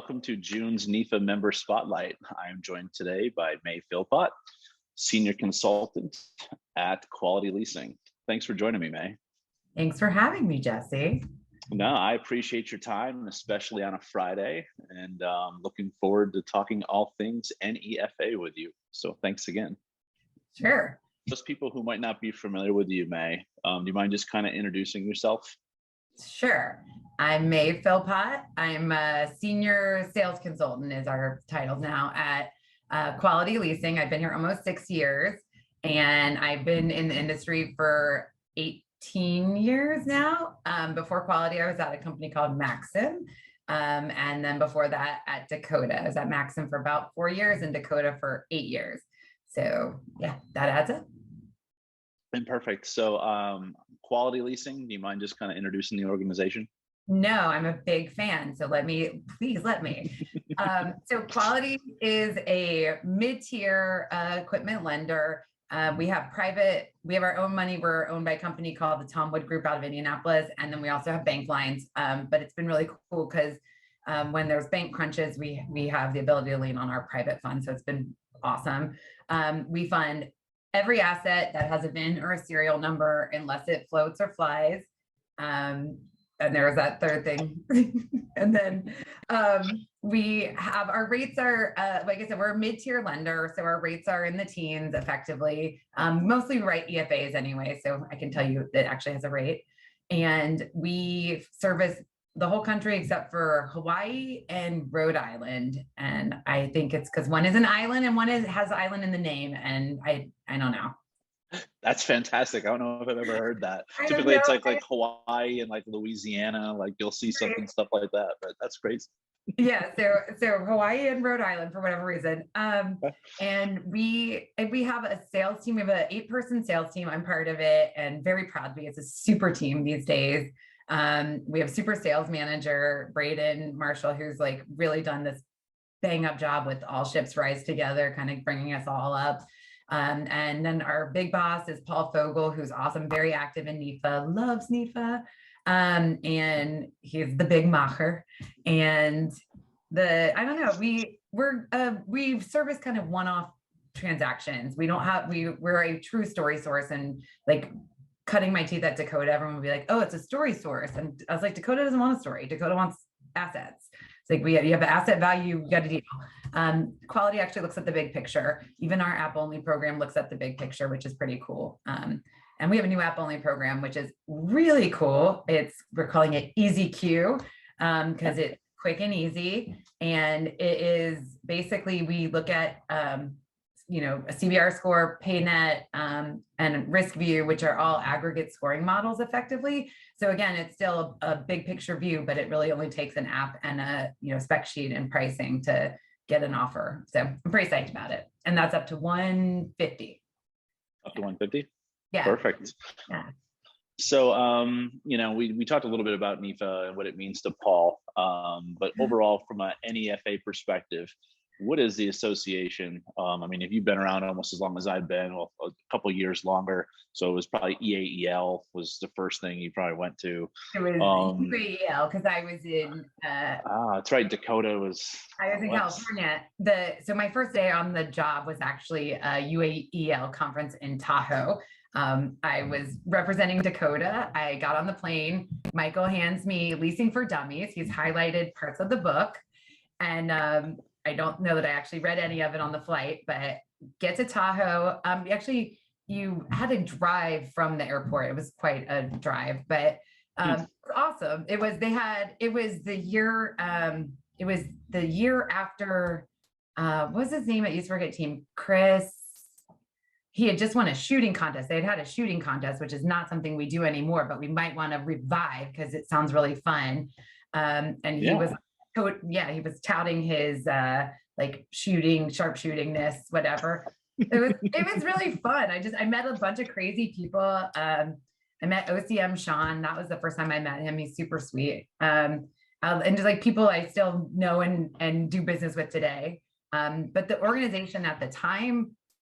welcome to June's NEFA Member Spotlight. I am joined today by Mae Philpott, Senior Consultant at Quality Leasing. Thanks for joining me, Mae. Thanks for having me, Jesse. No, I appreciate your time, especially on a Friday, and looking forward to talking all things NEFA with you. So thanks again. Sure. Those people who might not be familiar with you, Mae, do you mind just kind of introducing yourself? Sure. I'm Mae Philpott. I'm a senior sales consultant is our title now at Quality Leasing. I've been here almost 6 years, and I've been in the industry for 18 years now. Before Quality, I was at a company called Maxim. And then before that at Dakota. I was at Maxim for about 4 years and Dakota for 8 years. So yeah, that adds up. And perfect. So Quality Leasing, do you mind just kind of introducing the organization? No, I'm a big fan. So please let me. So Quality is a mid-tier equipment lender. We have our own money. We're owned by a company called the Tom Wood Group out of Indianapolis. And then we also have bank lines. But it's been really cool because when there's bank crunches, we have the ability to lean on our private fund. So it's been awesome. We fund every asset that has a VIN or a serial number unless it floats or flies. And there's that third thing. And then we have our rates are, like I said, we're a mid-tier lender. So our rates are in the teens effectively. Mostly we write EFAs anyway. So I can tell you that actually has a rate. And we service the whole country except for Hawaii and Rhode Island. And I think it's because one is an island and one has island in the name. And I don't know. That's fantastic. I don't know if I've ever heard that. Typically it's like Hawaii and like Louisiana, like you'll see something, stuff like that, but that's crazy. Yeah, so Hawaii and Rhode Island for whatever reason. And we have a sales team. We have an 8-person sales team. I'm part of it and very proud to be. It's a super team these days. We have super sales manager, Braden Marshall, who's like really done this bang up job with All Ships Rise Together, kind of bringing us all up. And then our big boss is Paul Fogel, who's awesome, very active in NEFA, loves NEFA. And he's the big macher. And I don't know, we service kind of one-off transactions. We're a true story source, and like cutting my teeth at Dakota, everyone would be like, oh, it's a story source. And I was like, Dakota doesn't want a story. Dakota wants assets. It's like you have asset value, you got a deal. Quality actually looks at the big picture. Even our app only program looks at the big picture, which is pretty cool. And we have a new app only program, which is really cool. We're calling it Easy Q because it's quick and easy. And it is basically, we look at, a CBR score, PayNet, and Risk View, which are all aggregate scoring models effectively. So again, it's still a big picture view, but it really only takes an app and a spec sheet and pricing to get an offer. So I'm pretty psyched about it. And that's up to 150. Up to 150? Yeah. Perfect. Yeah. So, we talked a little bit about NEFA and what it means to Paul, but overall from a NEFA perspective, what is the association? I mean, if you've been around almost as long as I've been, well, a couple of years longer. So it was probably EAEL was the first thing you probably went to. It was EAEL because I was in. That's right. Dakota was. I was in California. So my first day on the job was actually a UAEL conference in Tahoe. I was representing Dakota. I got on the plane. Michael hands me Leasing for Dummies. He's highlighted parts of the book, and I don't know that I actually read any of it on the flight, but get to Tahoe. Actually, you had to drive from the airport. It was quite a drive, but awesome. It was the year after, what was his name at Youth Forget Team? Chris. He had just won a shooting contest. They had a shooting contest, which is not something we do anymore, but we might want to revive because it sounds really fun. And he was touting his sharpshootingness, whatever. It was really fun. I met a bunch of crazy people. I met OCM Sean. That was the first time I met him. He's super sweet. And just like people I still know and do business with today. But the organization at the time,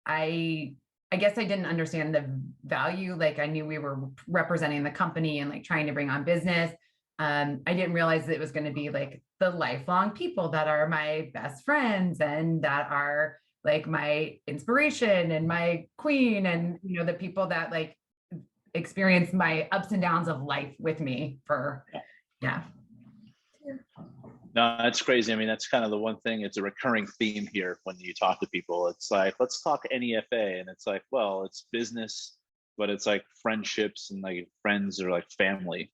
I guess I didn't understand the value. Like I knew we were representing the company and like trying to bring on business. I didn't realize that it was going to be like the lifelong people that are my best friends and that are like my inspiration and my queen, and the people that like experience my ups and downs of life with me for, yeah. No, that's crazy. I mean, that's kind of the one thing, it's a recurring theme here when you talk to people. It's like, let's talk NEFA. And it's like, well, it's business, but it's like friendships and like friends are like family.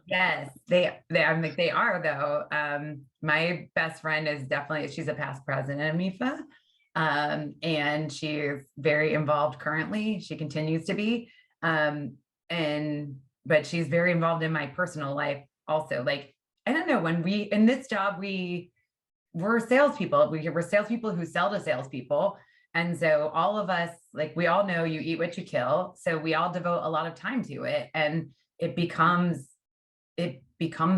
Yes, I'm like, they are though. My best friend is definitely, she's a past president of NEFA. And she's very involved currently. She continues to be. But she's very involved in my personal life also. Like, I don't know, when in this job, we're salespeople. We're salespeople who sell to salespeople. And so all of us, like, we all know you eat what you kill. So we all devote a lot of time to it. And it becomes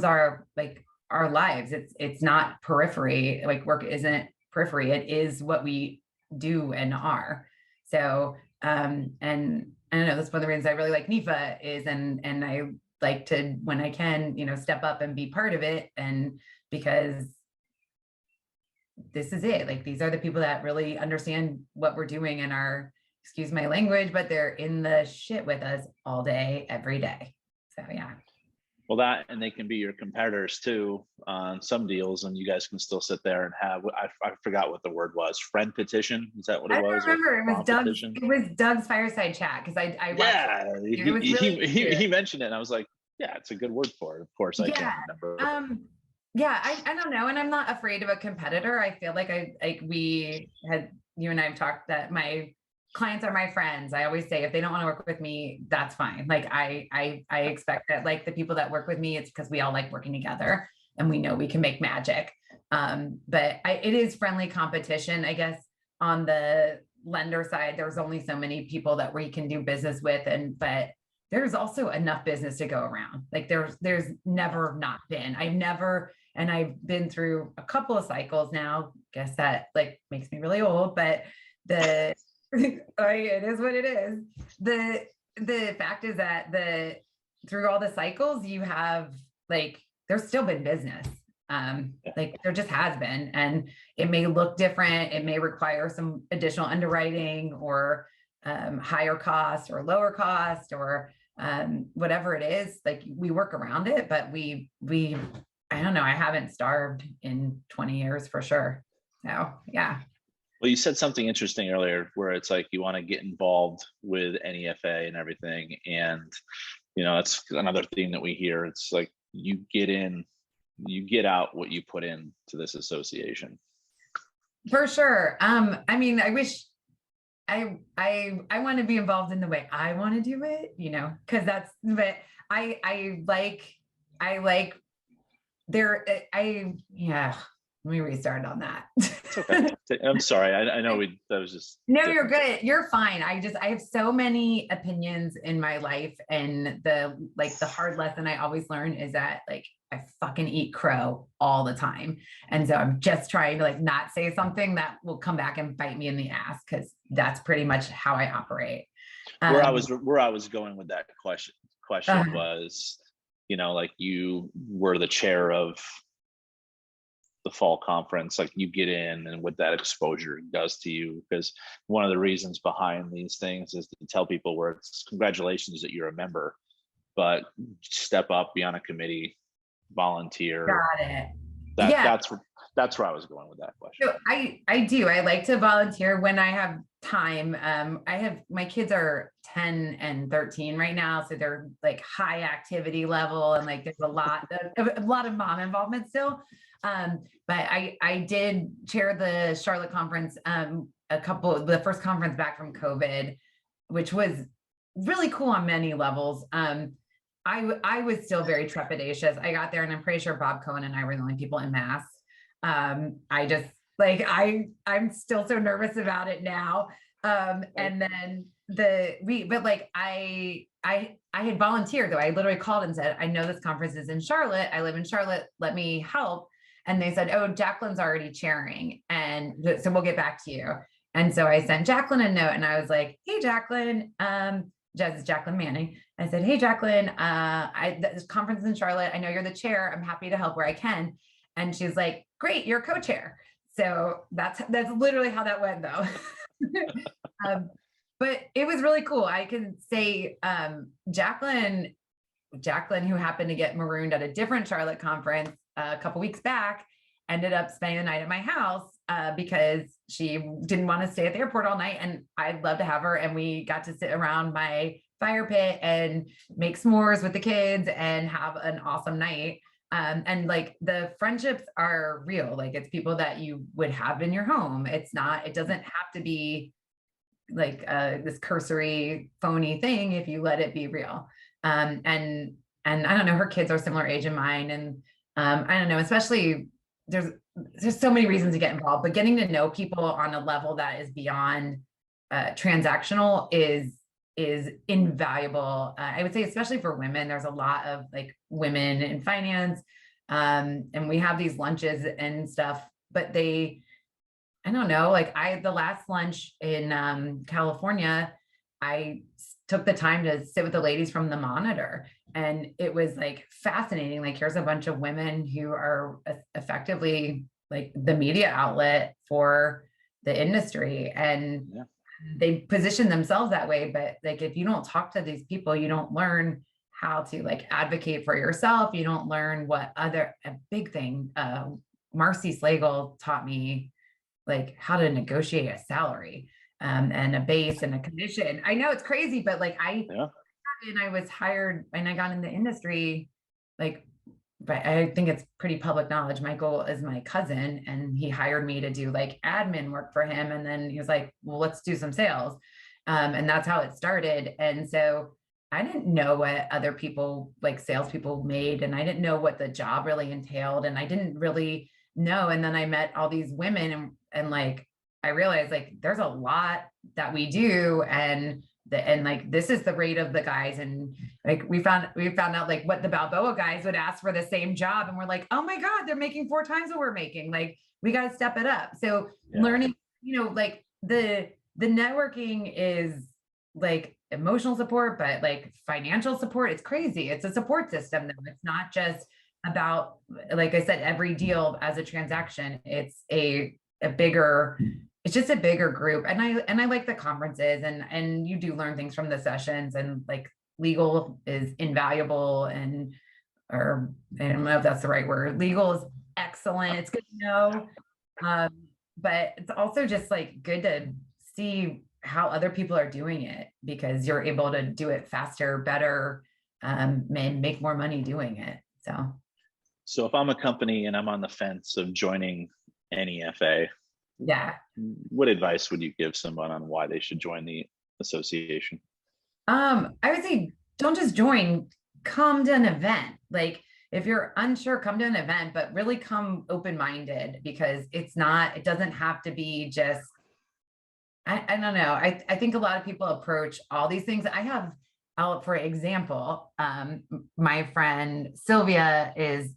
our, like, our lives. It's not periphery. Like, work isn't periphery. It is what we do and are. So, and I don't know, that's one of the reasons I really like NEFA is, and I like to, when I can, step up and be part of it. And because this is it, like, these are the people that really understand what we're doing and are, excuse my language, but they're in the shit with us all day, every day. So, yeah. Well, that, and they can be your competitors too on some deals, and you guys can still sit there and have, I forgot what the word was, friend petition. Is that what it was? I remember it was Doug's fireside chat, because I watched it. It was really he mentioned it, and I was like, yeah, it's a good word for it. Of course, I can't remember. Yeah, I don't know, and I'm not afraid of a competitor. I feel like you and I have talked that my clients are my friends. I always say, if they don't want to work with me, that's fine. Like, I expect that, like, the people that work with me, it's because we all like working together and we know we can make magic. But it is friendly competition, I guess. On the lender side, there's only so many people that we can do business with, but there's also enough business to go around. Like, there's never not been. And I've been through a couple of cycles now. Guess that, like, makes me really old, but it is what it is. The fact is that through all the cycles, you have, like, there's still been business. Like, there just has been, and it may look different. It may require some additional underwriting or higher cost or lower cost or whatever it is. Like, we work around it, but we I don't know, I haven't starved in 20 years for sure. So, yeah. Well, you said something interesting earlier where it's like you want to get involved with NEFA and everything. And, that's another theme that we hear. It's like you get in, you get out what you put in to this association. For sure. I mean, I wish I want to be involved in the way I want to do it, because but I like yeah. Let me restart on that. It's okay. I'm sorry. I know that was just. No, you're good. You're fine. I have so many opinions in my life, and the hard lesson I always learn is that, like, I fucking eat crow all the time. And so I'm just trying to, like, not say something that will come back and bite me in the ass, because that's pretty much how I operate. Where I was going with that question was, like, you were the chair of the fall conference, like, you get in and what that exposure does to you, because one of the reasons behind these things is to tell people where it's congratulations that you're a member, but step up, be on a committee, volunteer. Got it. That's where I was going with that question. So I do. I like to volunteer when I have time. My kids are 10 and 13 right now, so they're, like, high activity level, and, like, there's a lot of mom involvement still. But I did chair the Charlotte conference, the first conference back from COVID, which was really cool on many levels. I was still very trepidatious. I got there, and I'm pretty sure Bob Cohen and I were the only people in masks. I just, like, I'm still so nervous about it now. And then I had volunteered, though. I literally called and said, I know this conference is in Charlotte. I live in Charlotte. Let me help. And they said, oh, Jacqueline's already chairing, and so we'll get back to you. And so I sent Jacqueline a note, and I was like, hey, Jacqueline, Jacqueline Manning. I said, hey, Jacqueline, this conference in Charlotte, I know you're the chair. I'm happy to help where I can. And she's like, great, you're co-chair. So that's literally how that went though. But it was really cool. I can say Jacqueline, who happened to get marooned at a different Charlotte conference a couple weeks back, ended up spending the night at my house because she didn't want to stay at the airport all night. And I'd love to have her. And we got to sit around my fire pit and make s'mores with the kids and have an awesome night. And like the friendships are real. Like it's people that you would have in your home. It doesn't have to be like this cursory, phony thing if you let it be real. And I don't know, her kids are similar age in mine. And I don't know, especially there's so many reasons to get involved, but getting to know people on a level that is beyond transactional is invaluable. I would say, especially for women, there's a lot of like women in finance. And we have these lunches and stuff, but I don't know, like the last lunch in California, I took the time to sit with the ladies from the Monitor, and it was like fascinating. Like here's a bunch of women who are effectively like the media outlet for the industry, and they position themselves that way. But like, if you don't talk to these people, you don't learn how to like advocate for yourself. You don't learn a big thing. Marcy Slagle taught me like how to negotiate a salary and a base and a commission. I know it's crazy, but like I was hired and I got in the industry, like, but I think it's pretty public knowledge. Michael is my cousin and he hired me to do like admin work for him. And then he was like, well, let's do some sales. And that's how it started. And so I didn't know what other people, like salespeople, made, and I didn't know what the job really entailed. And I didn't really know. And then I met all these women and like, I realized like, there's a lot that we do. And like, this is the rate of the guys. And like, we found out like what the Balboa guys would ask for the same job. And we're like, oh my God, they're making 4 times what we're making. Like, we got to step it up. So learning, like the networking is like emotional support, but like financial support, it's crazy. It's a support system though. It's not just about, like I said, every deal as a transaction. It's just a bigger group. And I like the conferences, and you do learn things from the sessions, and like legal is invaluable, or I don't know if that's the right word. Legal is excellent. It's good to know. But it's also just like good to see how other people are doing it, because you're able to do it faster, better, and make more money doing it. So if I'm a company and I'm on the fence of joining NEFA, what advice would you give someone on why they should join the association? I would say don't just join, come to an event. Like if you're unsure, come to an event, but really come open-minded, because it doesn't have to be just, I don't know. I think a lot of people approach all these things. For example, my friend Sylvia is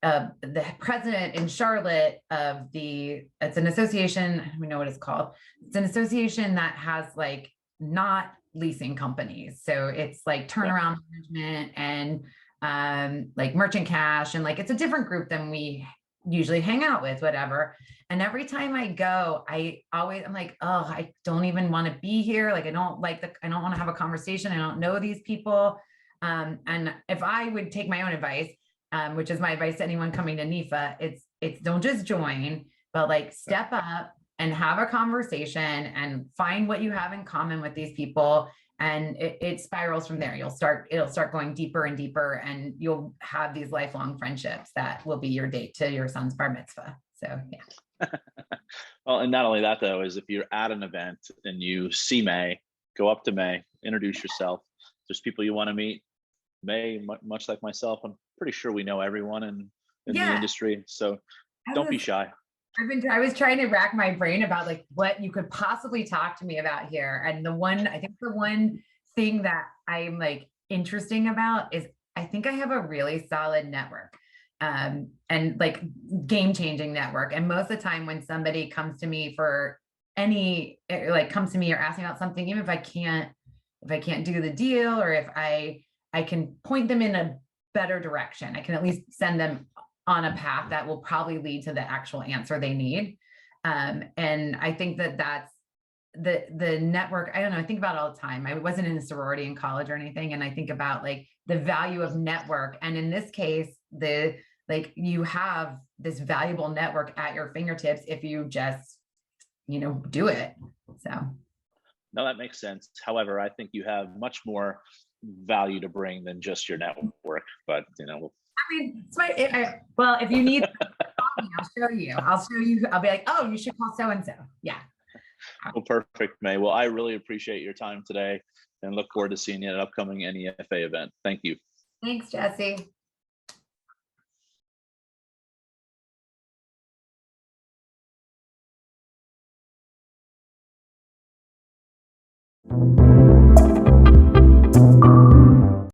the president in Charlotte of it's an association, I don't even know what it's called. It's an association that has like not leasing companies. So it's like turnaround management and like merchant cash. And like, it's a different group than we usually hang out with, whatever. And every time I go, I'm like, oh, I don't even want to be here. Like, I don't want to have a conversation. I don't know these people. And if I would take my own advice, which is my advice to anyone coming to NEFA, it's don't just join, but like step up and have a conversation and find what you have in common with these people. And it spirals from there. It'll start going deeper and deeper, and you'll have these lifelong friendships that will be your date to your son's bar mitzvah. So yeah. Well, and not only that though, is if you're at an event and you see Mae, go up to Mae, introduce yourself. There's people you want to meet. Mae, much like myself, I'm pretty sure we know everyone in the industry. So don't be shy. I was trying to rack my brain about like what you could possibly talk to me about here. And the one thing that I'm like interesting about is I think I have a really solid network, and like game-changing network. And most of the time when somebody comes to me or asks me about something, even if I can't if I can't do the deal, or if I can point them in a better direction, I can at least send them on a path that will probably lead to the actual answer they need. And I think that that's the network. I don't know, I think about it all the time. I wasn't in a sorority in college or anything. And I think about like the value of network. And in this case, you have this valuable network at your fingertips if you just, do it. So. No, that makes sense. However, I think you have much more value to bring than just your network, but I mean, well, if you need, I'll show you. I'll be like, oh, you should call so-and-so. Yeah. Well, perfect, Mae. Well, I really appreciate your time today and look forward to seeing you at an upcoming NEFA event. Thank you. Thanks, Jesse.